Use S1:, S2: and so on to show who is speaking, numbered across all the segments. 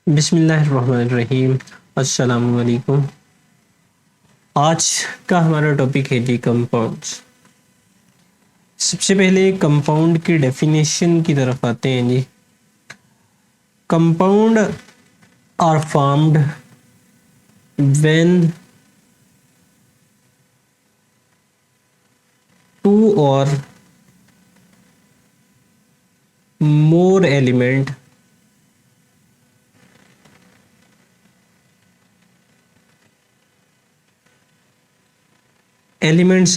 S1: बिस्मिल्लाहिर्रहमानिर्रहीम। अस्सलामु अलैकुम। आज का हमारा टॉपिक है जी कंपाउंड्स। सबसे पहले कंपाउंड की डेफिनेशन की तरफ आते हैं जी। Compound are formed when two or more elements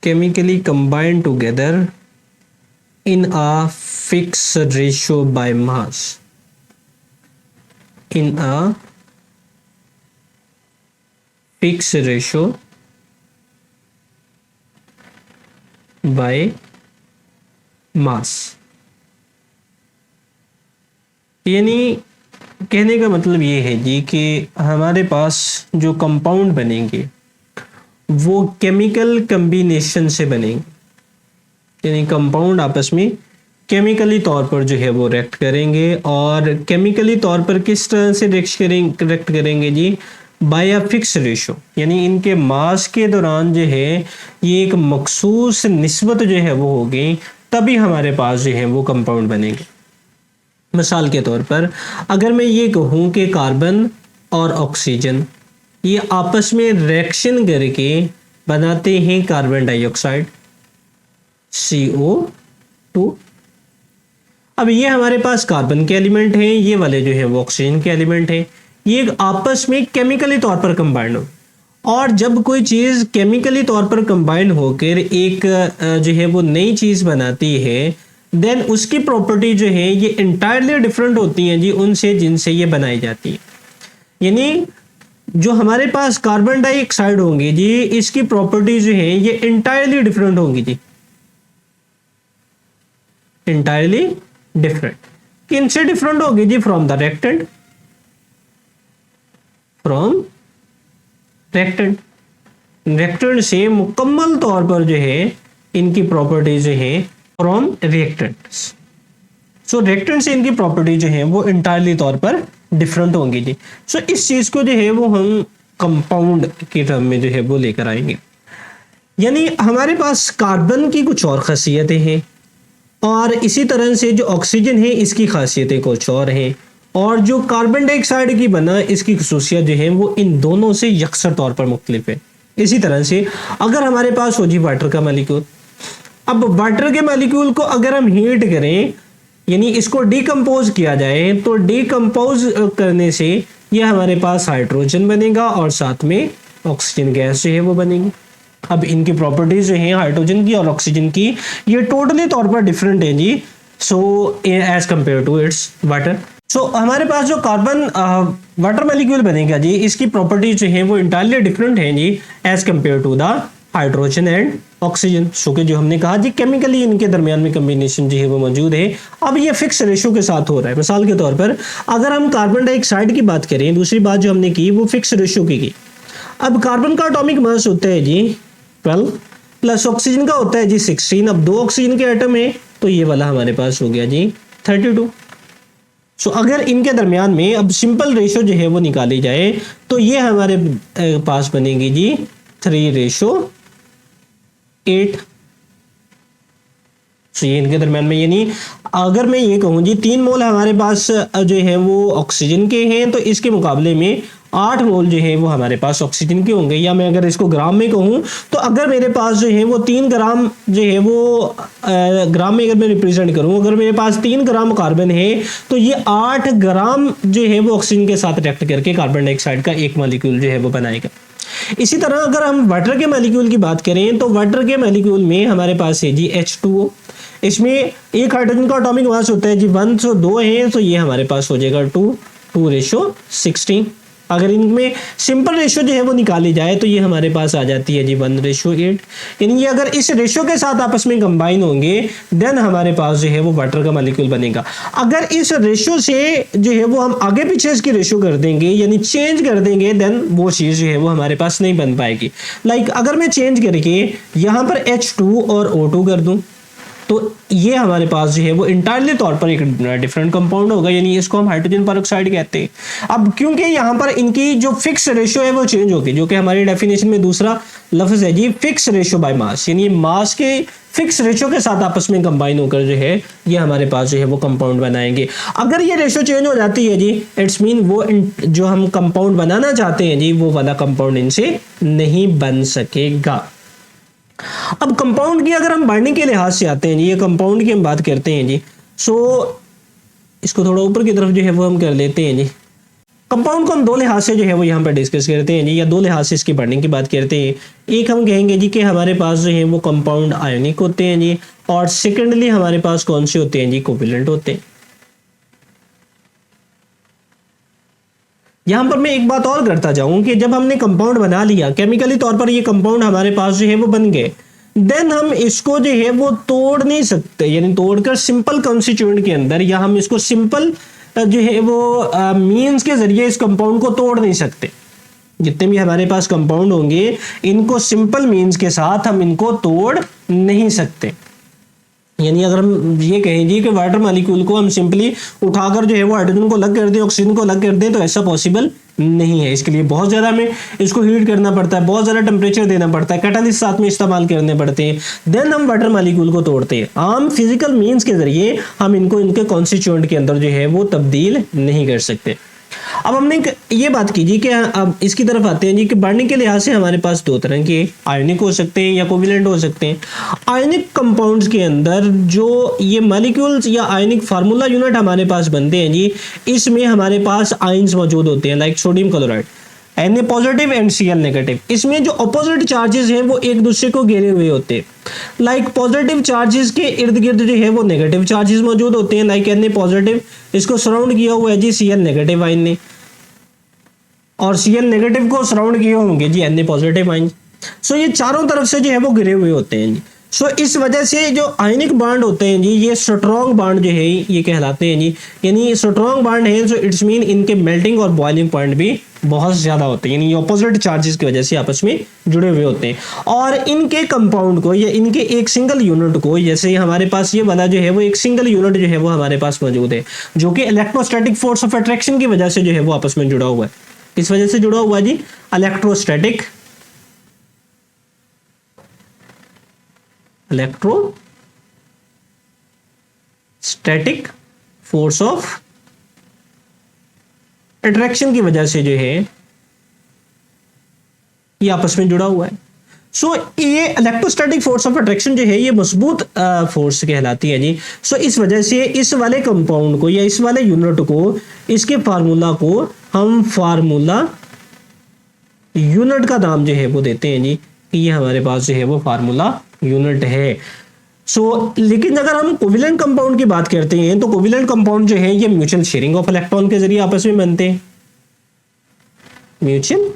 S1: chemically combined together in a fixed ratio by mass. In a fixed ratio by mass। यानी कहने का मतलब ये है जी कि हमारे पास जो कंपाउंड बनेंगे वो केमिकल कम्बिनेशन से बनेंगे, यानी कंपाउंड आपस में केमिकली तौर पर जो है वो रिएक्ट करेंगे। और केमिकली तौर पर किस तरह से रिएक्ट करेंगे जी? बाय अ फिक्स रेशो, यानी इनके मास के दौरान जो है ये एक मखसूस निस्बत जो है वो होगी, तभी हमारे पास जो है वो कंपाउंड बनेंगे। मिसाल के तौर पर अगर मैं ये कहूँ कि कार्बन और ऑक्सीजन ये आपस में रिएक्शन करके बनाते हैं कार्बन डाइऑक्साइड CO2। अब ये हमारे पास कार्बन के एलिमेंट हैं, ये वाले जो है वो ऑक्सीजन के एलिमेंट हैं। ये आपस में केमिकली तौर पर कंबाइंड हो, और जब कोई चीज़ केमिकली तौर पर कंबाइंड होकर एक जो है वो नई चीज़ बनाती है, देन उसकी प्रॉपर्टी जो है ये इंटायरली डिफरेंट होती हैं जी उनसे जिनसे ये बनाई जाती है। यानी जो हमारे पास कार्बन डाइऑक्साइड होंगे जी, इसकी प्रॉपर्टी जो है ये इंटायरली डिफरेंट होंगी जी, इंटायरली डिफरेंट। किनसे डिफरेंट होगी जी? From the reactant, from reactant से मुकम्मल तौर पर जो है इनकी प्रॉपर्टी जो है फ्रॉम रिएक्टेंट्स। सो रिएक्टेंट से इनकी प्रॉपर्टी जो है वो इंटायरली तौर पर डिफरेंट होंगी जी। सो इस चीज को जो है वो हम कंपाउंड के टर्म में जो है वो लेकर आएंगे। यानी हमारे पास कार्बन की कुछ और खासियतें हैं, और इसी तरह से जो ऑक्सीजन है इसकी खासियतें कुछ और हैं, और जो कार्बन डाइऑक्साइड की बना इसकी खसूसियत जो है वो इन दोनों से यकसर तौर पर मुख्तलिफ है। इसी तरह से अगर हमारे पास हो जी वाटर का मॉलिक्यूल, अब वाटर के मॉलिक्यूल को अगर हम हीट करें, यानी इसको डिकम्पोज किया जाए, तो डिकम्पोज करने से ये हमारे पास हाइड्रोजन बनेगा और साथ में ऑक्सीजन गैस जो है वो बनेगी। अब इनकी प्रॉपर्टीज जो है हाइड्रोजन की और ऑक्सीजन की ये टोटली तौर पर डिफरेंट है जी, so as compare to its water. So हमारे पास जो कार्बन वाटर मॉलिक्यूल बनेगा जी, इसकी प्रॉपर्टीज जो है वो इंटायरली डिफरेंट है जी as compare to the hydrogen and oxygen. So कि जो हमने कहा जी केमिकली इनके दरमियान में कम्बिनेशन जो है वो मौजूद है। अब ये फिक्स रेशो के साथ हो रहा है। मिसाल के तौर पर अगर हम कार्बन डाइऑक्साइड की बात करें, दूसरी बात जो हमने की वो फिक्स रेशो की। अब कार्बन का एटॉमिक मास होता है जी 12 प्लस ऑक्सीजन का होता है जी 16। अब दो ऑक्सीजन के एटम है तो ये वाला हमारे पास हो गया जी 32। सो अगर इनके दरमियान में अब सिंपल रेशो जो है वो निकाली जाए तो ये हमारे पास बनेगी जी 3:8। सो ये इनके दरमियान में, यानी अगर मैं ये कहूँ जी 3 मोल हमारे पास जो है वो ऑक्सीजन के हैं, तो इसके मुकाबले में 8 मोल जो है वो हमारे पास ऑक्सीजन के होंगे। या मैं अगर इसको ग्राम में कहूँ तो अगर मेरे पास जो है वो 3 ग्राम जो है वो ग्राम में अगर मैं रिप्रेजेंट करूँ, अगर मेरे पास 3 ग्राम कार्बन है तो ये 8 ग्राम जो है वो ऑक्सीजन के साथ रिएक्ट करके कार्बन डाइऑक्साइड का एक मॉलिक्यूल जो है वो बनाएगा। इसी तरह अगर हम वाटर के मॉलिक्यूल की बात करें तो वाटर के मॉलिक्यूल में हमारे पास है जी H2O। इसमें एक हाइड्रोजन का एटॉमिक मास होता है जी 1, तो 2 है तो ये हमारे पास हो जाएगा 2:16। अगर इनमें सिंपल रेशो जो है वो निकाली जाए तो ये हमारे पास आ जाती है जी 1:8। यानी ये अगर इस रेशो के साथ आपस में कंबाइन होंगे देन हमारे पास जो है वो वाटर का मॉलिक्यूल बनेगा। अगर इस रेशो से जो है वो हम आगे पीछे इसकी रेशो कर देंगे यानी चेंज कर देंगे देन वो चीज जो है वो हमारे पास नहीं बन पाएगी। लाइक अगर मैं चेंज करके यहां पर H2 और O2 कर दूं तो ये हमारे पास जो है वो इंटायरली तौर पर एक डिफरेंट कंपाउंड होगा, यानी इसको हम हाइड्रोजन पेरोक्साइड कहते हैं। अब क्योंकि यहाँ पर इनकी जो फिक्स रेशियो है वो चेंज होगी, जो कि हमारी डेफिनेशन में दूसरा लफ्ज है जी फिक्स रेशियो बाय मास, यानी मास के फिक्स रेशियो के साथ आपस में कंबाइन होकर जो है ये हमारे पास जो है वो कंपाउंड बनाएंगे। अगर ये रेशियो चेंज हो जाती है जी इट्स मीन वो जो हम कंपाउंड बनाना चाहते हैं जी वो वाला कंपाउंड इनसे नहीं बन सकेगा। अब कंपाउंड की अगर हम बाइंडिंग के लिहाज से आते हैं जी, ये कंपाउंड की हम बात करते हैं जी, सो इसको थोड़ा ऊपर की तरफ जो है वो हम कर लेते हैं जी। कंपाउंड को हम दो लिहाज से जो है वो यहाँ पर डिस्कस करते हैं जी, या दो लिहाज से इसकी बाइंडिंग की बात करते हैं। एक हम कहेंगे जी कि हमारे पास जो है वो कंपाउंड आयोनिक होते हैं जी, और सेकेंडली हमारे पास कौन से होते हैं जी कोवेलेंट होते हैं। यहां पर मैं एक बात और करता जाऊं कि जब हमने कंपाउंड बना लिया केमिकली तौर पर ये कंपाउंड हमारे पास जो है वो बन गए, देन हम इसको जो है वो तोड़ नहीं सकते, यानी तोड़कर सिंपल कॉन्स्टिट्यूएंट के अंदर या हम इसको सिंपल जो है वो मींस के जरिए इस कंपाउंड को तोड़ नहीं सकते। जितने भी हमारे पास कंपाउंड होंगे इनको सिंपल मींस के साथ हम इनको तोड़ नहीं सकते। यानी अगर हम ये कहें जी कि वाटर मॉलिक्यूल को हम सिंपली उठाकर जो है वो हाइड्रोजन को अलग कर दें, ऑक्सीजन को अलग कर दें, तो ऐसा पॉसिबल नहीं है। इसके लिए बहुत ज़्यादा हमें इसको हीट करना पड़ता है, बहुत ज़्यादा टेम्परेचर देना पड़ता है, कैटालिस्ट साथ में इस्तेमाल करने पड़ते हैं, देन हम वाटर मॉलिक्यूल को तोड़ते हैं। आम फिजिकल मीन्स के जरिए हम इनको इनके कॉन्स्टिट्यूएंट के अंदर जो है वो तब्दील नहीं कर सकते। अब हमने ये बात की जी कि अब इसकी तरफ आते हैं जी कि बाइंडिंग के लिहाज से हमारे पास दो तरह के आयोनिक हो सकते हैं या कोवेलेंट हो सकते हैं। आयोनिक कंपाउंड्स के अंदर जो ये मॉलिक्यूल्स या आयोनिक फार्मूला यूनिट हमारे पास बनते हैं जी, इसमें हमारे पास आयंस मौजूद होते हैं, like sodium chloride Na positive and Cl negative. इसमें जो अपोजिट चार्जेस हैं वो एक दूसरे को घेरे हुए होते हैं। लाइक पॉजिटिव चार्जेस के इर्द गिर्द जो है वो नेगेटिव चार्जेस मौजूद होते हैं, लाइक Na पॉजिटिव, इसको सराउंड किया हुआ है जी Cl नेगेटिव आयन ने, और Cl नेगेटिव को सराउंड किए होंगे जी Na पॉजिटिव आयन। सो ये चारों तरफ से जो है वो घिरे हुए होते हैं जी। सो इस वजह से जो आयनिक बांड होते हैं जी ये स्ट्रॉन्ग बांड जो है ये कहलाते हैं जी। यानी स्ट्रॉन्ग बांड है सो इट्स मीन इनके मेल्टिंग और बॉइलिंग पॉइंट भी बहुत ज्यादा होते हैं, यानी ऑपोजिट चार्जेस की वजह से आपस में जुड़े हुए होते हैं। और इनके कंपाउंड को या इनके एक सिंगल यूनिट को, जैसे हमारे पास ये वाला जो है वो एक सिंगल यूनिट जो है वो हमारे पास मौजूद है, जो कि इलेक्ट्रोस्टैटिक फोर्स ऑफ अट्रैक्शन की वजह से जो है वो आपस में जुड़ा हुआ है। किस वजह से जुड़ा हुआ है जी? इलेक्ट्रोस्टैटिक फोर्स ऑफ अट्रैक्शन की वजह से जो है ये आपस में जुड़ा हुआ है। सो ये इलेक्ट्रोस्टैटिक फोर्स ऑफ अट्रैक्शन जो है ये मजबूत फोर्स कहलाती है जी। सो इस वजह से इस वाले कंपाउंड को या इस वाले यूनिट को, इसके फार्मूला को हम फार्मूला यूनिट का नाम जो है वो देते हैं जी कि ये हमारे पास जो है वो फार्मूला यूनिट है। लेकिन अगर हम कोवेलेंट कंपाउंड की बात करते हैं तो कोवेलेंट कंपाउंड जो है ये म्यूचुअल शेयरिंग ऑफ इलेक्ट्रॉन के जरिए आपस में बनते हैं, म्यूचुअल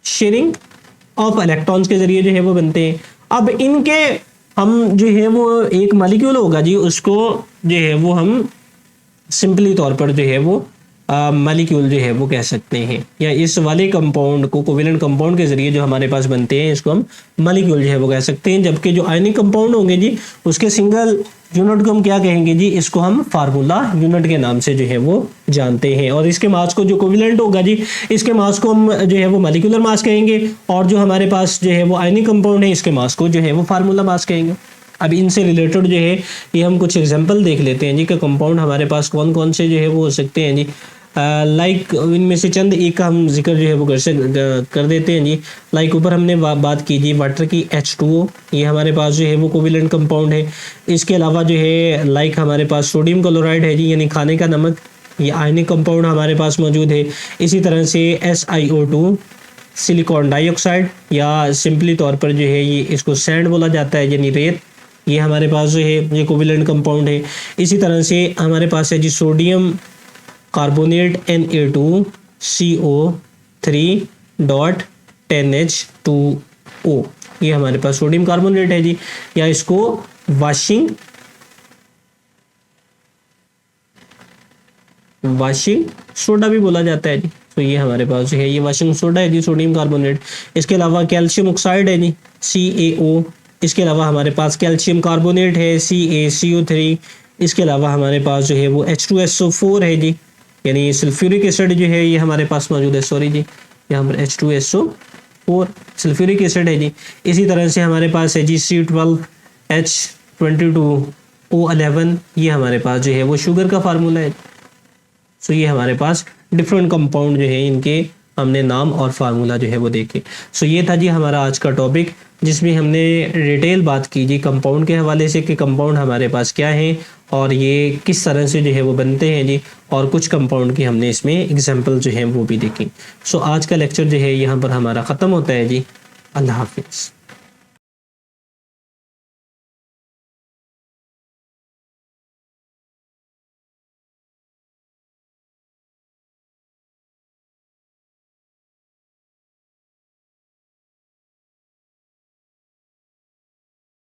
S1: शेयरिंग ऑफ इलेक्ट्रॉन्स के जरिए जो है वो बनते हैं। अब इनके हम जो है वो एक मॉलिक्यूल होगा जी, उसको जो है वो हम सिंपली तौर पर जो है वो मॉलिक्यूल जो है वो कह सकते हैं, या इस वाले कंपाउंड को कोवेलेंट कंपाउंड के जरिए जो हमारे पास बनते हैं इसको हम मॉलिक्यूल जो है वो कह सकते हैं। जबकि जो आयनिक कंपाउंड होंगे जी उसके सिंगल यूनिट को हम क्या कहेंगे जी? इसको हम फार्मूला यूनिट के नाम से जो है वो जानते हैं। और इसके मास को, जो कोवेलेंट होगा जी, इसके मास को हम जो है वो मॉलिक्यूलर मास कहेंगे, और जो हमारे पास जो है वो आयनिक कंपाउंड है इसके मास को जो है वो फार्मूला मास कहेंगे। अब इनसे रिलेटेड जो है ये हम कुछ एग्जाम्पल देख लेते हैं जी कि कंपाउंड हमारे पास कौन कौन से जो है वो हो सकते हैं जी। लाइक इनमें से चंद एक का हम जिक्र जो है वो कर देते हैं जी। लाइक ऊपर हमने बात की जी वाटर की H2O, ये हमारे पास जो है वो कोवेलेंट कंपाउंड है। इसके अलावा जो है लाइक हमारे पास सोडियम क्लोराइड है जी, यानी खाने का नमक, ये आयनिक कंपाउंड हमारे पास मौजूद है। इसी तरह से SiO2 सिलिकॉन डाइऑक्साइड, या सिंपली तौर पर जो है ये इसको सैंड बोला जाता है यानी रेत, ये हमारे पास जो है ये कोवेलेंट कंपाउंड है। इसी तरह से हमारे पास है जी सोडियम कार्बोनेट Na2CO3.10H2O, ये हमारे पास सोडियम कार्बोनेट है जी, या इसको वाशिंग सोडा भी बोला जाता है जी। तो ये हमारे पास जो है ये वाशिंग सोडा है जी, सोडियम कार्बोनेट। इसके अलावा कैल्शियम ऑक्साइड है जी, CaO। इसके अलावा हमारे पास कैल्शियम कार्बोनेट है, CaCO3। इसके अलावा हमारे पास जो है वो H2SO4 है जी, यानी सल्फ्यूरिक एसिड जो है ये हमारे पास मौजूद है, सॉरी जी, यहाँ पर H2SO4 सल्फ्यूरिक एसिड है जी। इसी तरह से हमारे पास है जी C12H22O11, ये हमारे पास जो है वो शुगर का फार्मूला है। सो ये हमारे पास डिफरेंट कंपाउंड जो है इनके हमने नाम और फार्मूला जो है वो देखे। सो ये था जी हमारा आज का टॉपिक, जिसमें हमने डिटेल बात की जी कंपाउंड के हवाले से कि कंपाउंड हमारे पास क्या है और ये किस तरह से जो है वो बनते हैं जी, और कुछ कंपाउंड की हमने इसमें एग्जांपल जो है वो भी देखी। सो आज का लेक्चर जो है यहाँ पर हमारा ख़त्म होता है जी। अल्लाह हाफिज़।